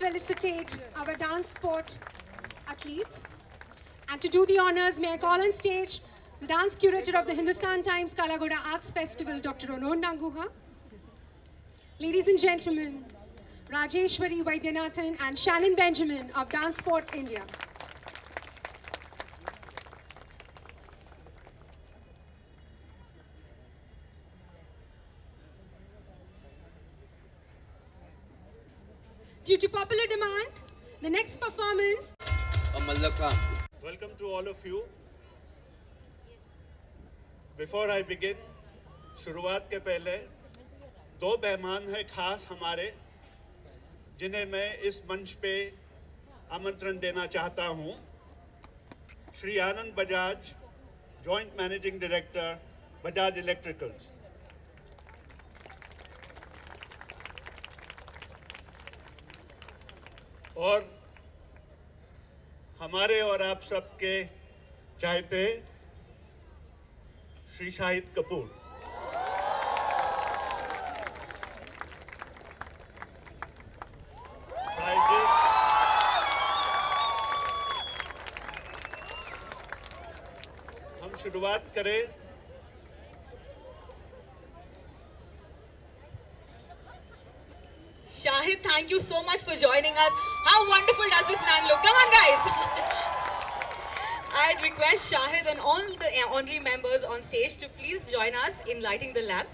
felicitate our dance sport athletes. And to do the honors, may I call on stage the dance curator of the Hindustan Times Kala Ghoda Arts Festival, Dr. Onod Nanguha. Ladies and gentlemen, Rajeshwari Vaidyanathan and Shannon Benjamin of Dance Sport India. Due to popular demand, the next performance. Welcome to all of you. Before I begin, शुरुआत के पहले दो मेहमान हैं खास हमारे, जिन्हें मैं इस मंच पे आमंत्रण देना चाहता हूं। Shri Anand Bajaj, joint managing director, Bajaj Electricals. और हमारे और आप सबके चाहते श्री शाहिद कपूर। शाहिद जी, हम शुरुआत करें। Shahid, thank you so much for joining us. How wonderful does this man look? Come on, guys. I'd request Shahid and all the honorary members on stage to please join us in lighting the lamp.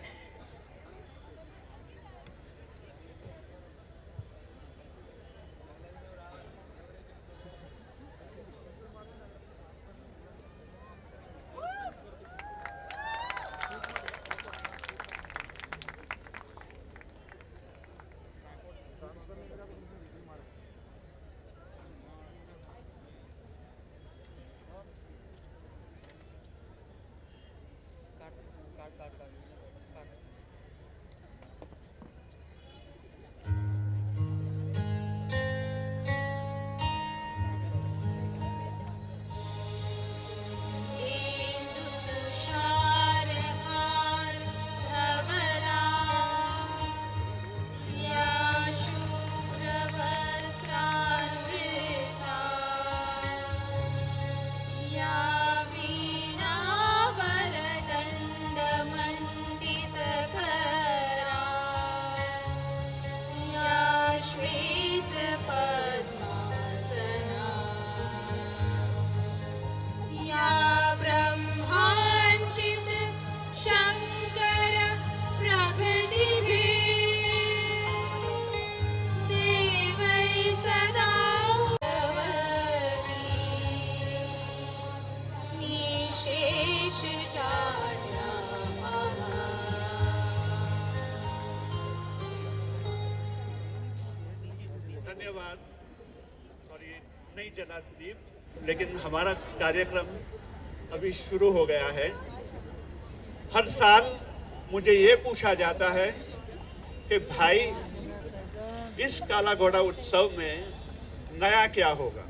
धन्यवाद। Sorry नहीं चला दीप, लेकिन हमारा कार्यक्रम अभी शुरू हो गया है। हर साल मुझे ये पूछा जाता है कि भाई इस काला घोड़ा उत्सव में नया क्या होगा,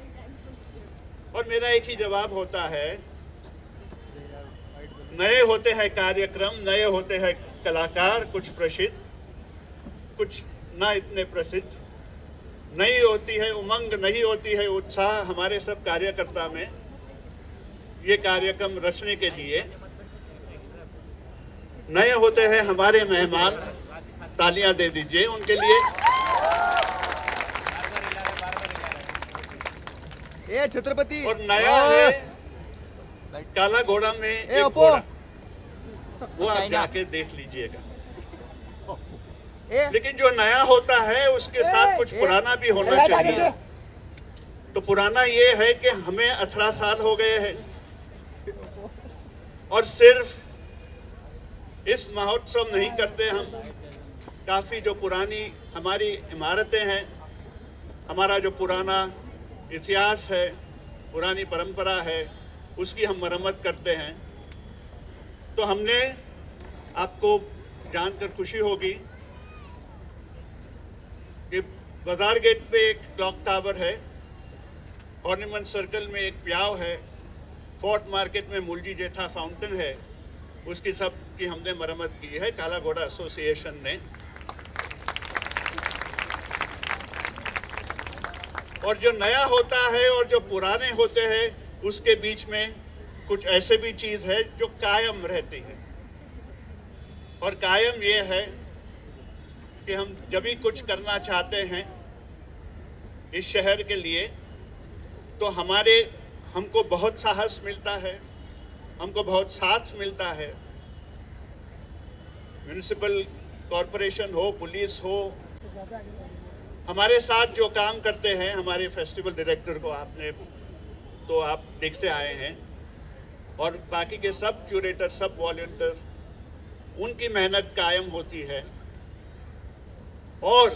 और मेरा एक ही जवाब होता है, नए होते हैं कार्यक्रम, नए होते हैं कलाकार, कुछ प्रसिद्ध, कुछ ना इतने प्रसिद्ध। नहीं होती है उमंग, नहीं होती है उत्साह हमारे सब कार्यकर्ता में ये कार्यक्रम रचने के लिए। नए होते हैं हमारे मेहमान, तालियां दे दीजिए उनके लिए। ए छत्रपति। और नया है काला घोड़ा में एक घोड़ा, वो आप जाके देख लीजिएगा। लेकिन जो नया होता है उसके साथ कुछ पुराना भी होना चाहिए। तो पुराना ये है कि हमें 18 साल हो गए हैं और सिर्फ इस महोत्सव नहीं करते हम। काफ़ी जो पुरानी हमारी इमारतें हैं, हमारा जो पुराना इतिहास है, पुरानी परंपरा है, उसकी हम मरम्मत करते हैं। तो हमने, आपको जानकर खुशी होगी कि बाजार गेट पे एक क्लॉक टावर है, ऑर्नामेंट सर्कल में एक प्याव है, फोर्ट मार्केट में मुलजी जेठा फाउंटेन है, उसकी सब की हमने मरम्मत की है काला घोड़ा एसोसिएशन ने। और जो नया होता है और जो पुराने होते हैं उसके बीच में कुछ ऐसे भी चीज़ है जो कायम रहती है। और कायम ये है कि हम जब भी कुछ करना चाहते हैं इस शहर के लिए तो हमको बहुत साहस मिलता है, हमको बहुत साथ मिलता है। म्युनिसिपल कॉरपोरेशन हो, पुलिस हो, हमारे साथ जो काम करते हैं, हमारे फेस्टिवल डायरेक्टर को आप देखते आए हैं, और बाकी के सब क्यूरेटर, सब वॉलंटियर, उनकी मेहनत कायम होती है। और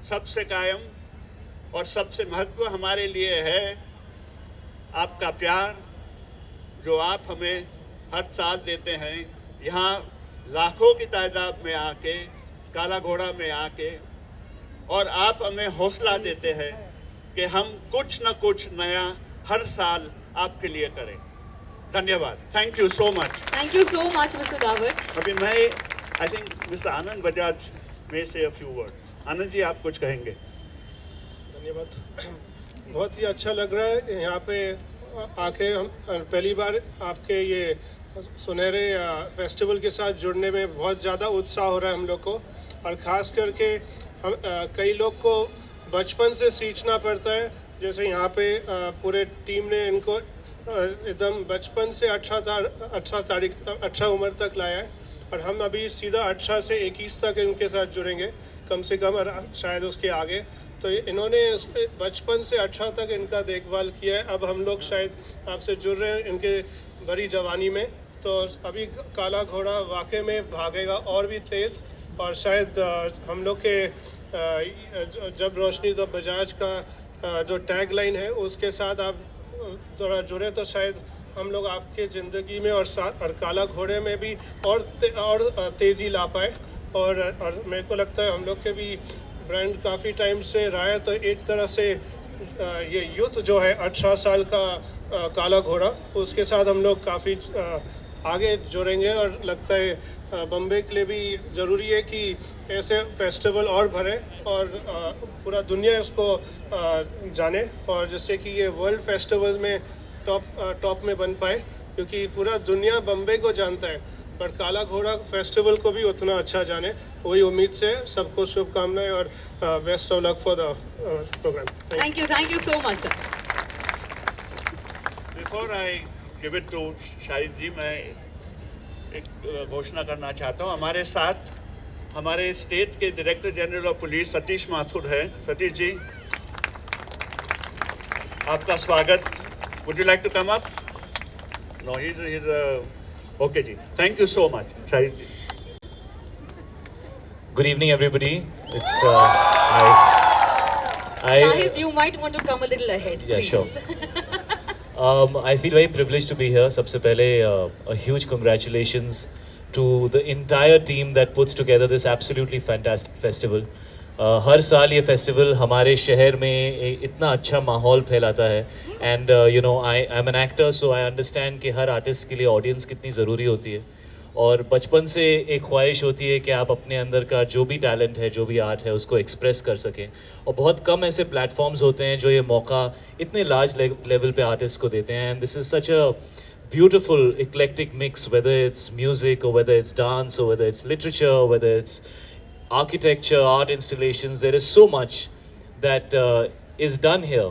सबसे कायम और सबसे महत्व हमारे लिए है आपका प्यार, जो आप हमें हर साल देते हैं। यहाँ लाखों की तादाद में आके, काला घोड़ा में आके, और आप हमें हौसला देते हैं कि हम कुछ न कुछ नया हर साल आपके लिए करें। धन्यवाद। Thank you so much. Thank you so much, Mr. Davar. अभी आई थिंक मिस्टर आनंद बजाज में से a few word. Anand ji, आप कुछ कहेंगे? धन्यवाद। बहुत ही अच्छा लग रहा है यहाँ पे आके। हम पहली बार आपके ये सुनहरे फेस्टिवल के साथ जुड़ने में बहुत ज़्यादा उत्साह हो रहा है हम लोग को। और ख़ास करके हम कई लोग को बचपन से सींचना पड़ता है, जैसे यहाँ पे पूरे टीम ने इनको एकदम बचपन से 18 उम्र तक लाया है, और हम अभी सीधा 18 से 21 तक इनके साथ जुड़ेंगे कम से कम, और शायद उसके आगे। तो इन्होंने बचपन से 18 तक इनका देखभाल किया है। अब हम लोग शायद आपसे जुड़ रहे हैं इनके बड़ी जवानी में, तो अभी काला घोड़ा वाकई में भागेगा और भी तेज़। और शायद हम लोग के जब रोशनी तो बजाज का जो टैग लाइन है उसके साथ आप थोड़ा जुड़े तो शायद हम लोग आपके ज़िंदगी में और काला घोड़े में भी और तेज़ी ला पाए। और मेरे को लगता है हम लोग के भी ब्रांड काफ़ी टाइम से रहा है, तो एक तरह से ये यूथ जो है 18 साल का काला घोड़ा, उसके साथ हम लोग काफ़ी आगे जुड़ेंगे। और लगता है बम्बई के लिए भी ज़रूरी है कि ऐसे फेस्टिवल और भरे और पूरा दुनिया इसको जाने, और जिससे कि ये वर्ल्ड फेस्टिवल में टॉप में बन पाए, क्योंकि पूरा दुनिया बम्बई को जानता है पर काला घोड़ा फेस्टिवल को भी उतना अच्छा जाने। वही उम्मीद से सबको शुभकामनाएं और best of luck for the programme. Thank you so much, sir. Before I give it to Shahid ji, मैं एक घोषणा करना चाहता हूँ। हमारे साथ हमारे स्टेट के director general of police Satish Mathur है। सतीश जी, आपका स्वागत। Would you like to come up? No, he's okay जी, thank you so much. Shahid ji. Good evening, everybody. It's Shahid, you might want to come a little ahead, yeah, please. sure. I feel very privileged to be here. सबसे पहले a huge congratulations to the entire team that puts together this absolutely fantastic festival. हर साल ये festival हमारे शहर में इतना अच्छा माहौल फैलाता है। And you know, I am an actor, so I understand कि हर आर्टिस्ट के लिए ऑडियंस कितनी ज़रूरी होती है। और बचपन से एक ख्वाहिश होती है कि आप अपने अंदर का जो भी टैलेंट है, जो भी आर्ट है, उसको एक्सप्रेस कर सकें। और बहुत कम ऐसे प्लेटफॉर्म्स होते हैं जो ये मौका इतने लार्ज लेवल पे आर्टिस्ट को देते हैं। And this is such a beautiful eclectic mix, whether it's music or whether it's dance or whether it's literature or whether it's architecture, art installations. There is so much that is done here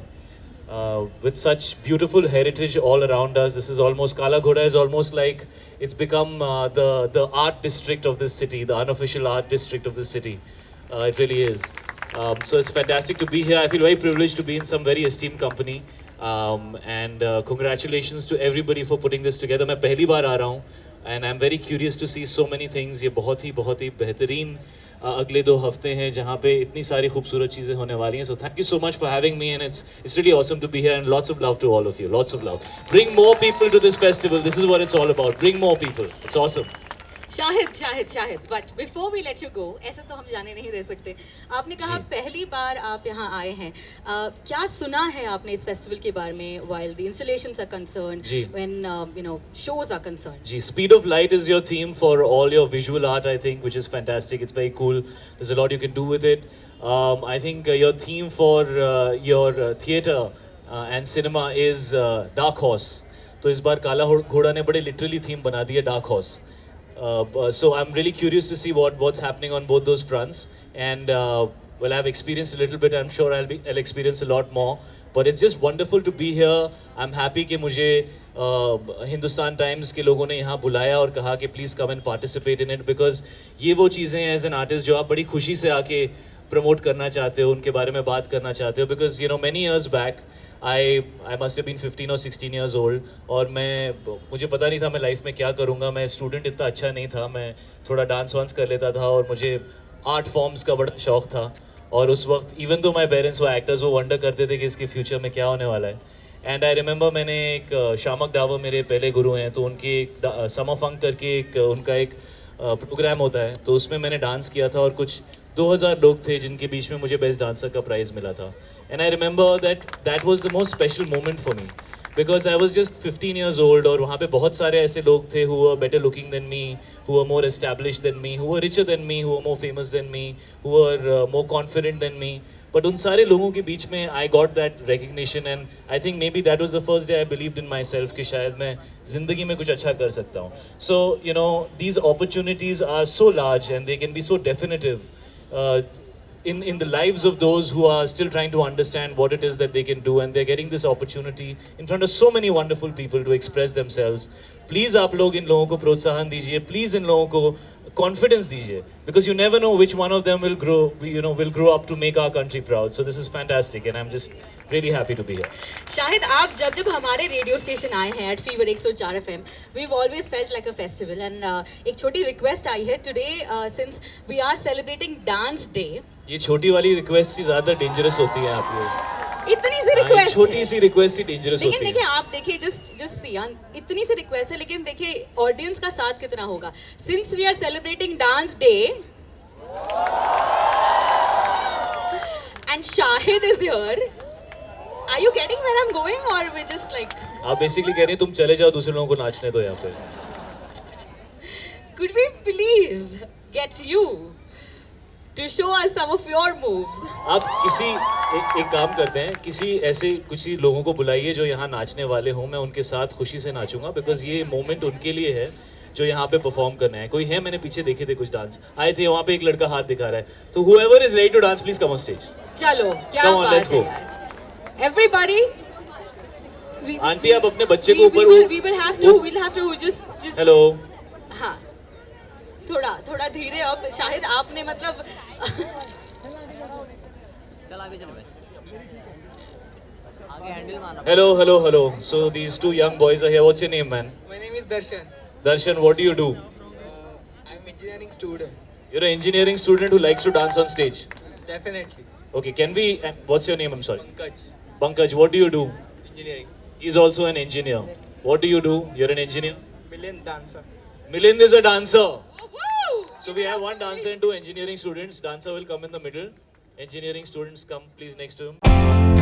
with such beautiful heritage all around us. This is almost, Kala Ghoda is almost like it's become the art district of this city, the unofficial art district of this city. It really is. So it's fantastic to be here. I feel very privileged to be in some very esteemed company. And congratulations to everybody for putting this together. मैं पहली बार आ रहा हूँ and I'm very curious to see so many things. ये बहुत ही बेहतरीन अगले 2 हफ्ते हैं जहाँ पे इतनी सारी खूबसूरत चीज़ें होने वाली हैं. So thank you so much for having me, and it's really awesome to be here, and lots of love to all of you. Lots of love. Bring more people to this festival. This is what it's all about. Bring more people. It's awesome. Shahid, but before we let you go, ऐसा तो हम जाने नहीं दे सकते. आपने कहा पहली बार आप यहाँ आए हैं. क्या सुना है आपने इस फेस्टिवल के बारे में while the installations are concerned, when you know shows are concerned? Ji, Speed of Light is your theme for all your visual art, I think, which is fantastic. It's very cool. There's a lot you can do with it. I think your theme for your theatre and cinema is Dark Horse. तो इस बार काला घोड़ा ने बड़े literally theme बना दी है Dark Horse. So I'm really curious to see what's happening on both those fronts. And well, I've experienced a little bit. I'm sure I'll experience a lot more. But it's just wonderful to be here. I'm happy कि मुझे Hindustan times के लोगों ने यहाँ बुलाया और कहा कि please come and participate in it, because ये वो चीज़ें हैं एज एन आर्टिस्ट जो आप बड़ी खुशी से आके प्रमोट करना चाहते हो, उनके बारे में बात करना चाहते हो. Because you know many years back I must have been 15 और 16 ईयर्स ओल्ड, और मुझे पता नहीं था मैं लाइफ में क्या करूँगा. मैं स्टूडेंट इतना अच्छा नहीं था, मैं थोड़ा डांस वांस कर लेता था और मुझे आर्ट फॉर्म्स का बड़ा शौक़ था. और उस वक्त इवन दो माई पेरेंट्स वो एक्टर्स, वो वंडर करते थे कि इसके फ्यूचर में क्या होने वाला है. एंड आई रिमेंबर मैंने एक शामक डावर मेरे पहले गुरु हैं, तो उनकी एक समर फंक करके एक उनका एक प्रोग्राम होता है, तो उसमें मैंने डांस किया था और कुछ 2000 लोग थे जिनके बीच में मुझे बेस्ट डांसर का प्राइज़ मिला था. And I remember that was the most special moment for me, because I was just 15 years old, और वहाँ पे बहुत सारे ऐसे लोग थे who were better looking than me, who were more established than me, who were richer than me, who were more famous than me, who were more confident than me. But उन सारे लोगों के बीच में I got that recognition, and I think maybe that was the first day I believed in myself कि शायद मैं ज़िंदगी में कुछ अच्छा कर सकता हूँ. So you know, these opportunities are so large and they can be so definitive in the lives of those who are still trying to understand what it is that they can do, and they're getting this opportunity in front of so many wonderful people to express themselves. Please आप लोग इन लोगों को प्रोत्साहन दीजिए, please इन लोगों को confidence दीजिए, because you never know which one of them will grow up to make our country proud. So this is fantastic and I'm just really happy to be here. Shahid, आप जब हमारे रेडियो स्टेशन आए हैं eight fever 104 FM, we've always felt like a festival, and एक छोटी request आई है today, since we are celebrating dance day. ये छोटी वाली रिक्वेस्ट ही ज़्यादा डेंजरस होती है आप लोग. इतनी सी रिक्वेस्ट, छोटी सी रिक्वेस्ट ही डेंजरस होती है. लेकिन देखिए, आप देखिए, जस्ट सी, इतनी सी रिक्वेस्ट है, लेकिन देखिए ऑडियंस का साथ कितना होगा. Since we are celebrating dance day and Shahid is here, are you getting where I am going, और वी जस्ट लाइक, आप बेसिकली कह रहे हैं तुम चले जाओ, दूसरे लोगों को नाचने दो यहाँ पे. could we please get you to show us some of your moves? आप एक काम करते हैं, किसी ऐसे कुछ ही लोगों को बुलाइए जो यहाँ नाचने वाले हों, मैं उनके साथ खुशी से नाचूंगा, बिकॉज ये मोमेंट उनके लिए है जो यहाँ पे परफॉर्म करना है. कोई है, मैंने पीछे देखे थे कुछ डांस आए थे, वहाँ पे एक लड़का हाथ दिखा रहा है, तो whoever is ready to dance please come on stage. चलो, क्या Come on, बात let's है go. यार. Everybody, आंटी आप अपने बच्चे को ऊपर, we will have to just hello, हाँ, थोड़ा धीरे. अब शाहिद, आपने मतलब hello. So these two young boys are here. What's your name, man? My name is Darshan. Darshan, what do you do? I'm engineering student. You're an engineering student who likes to dance on stage. Definitely. Okay, can we? And what's your name? I'm sorry. Pankaj. Pankaj, what do you do? Engineering. He's also an engineer. What do you do? You're an engineer. Million dancer. Milind is a dancer. woo! So we have one dancer and two engineering students. Dancer will come in the middle. Engineering students come please next to him.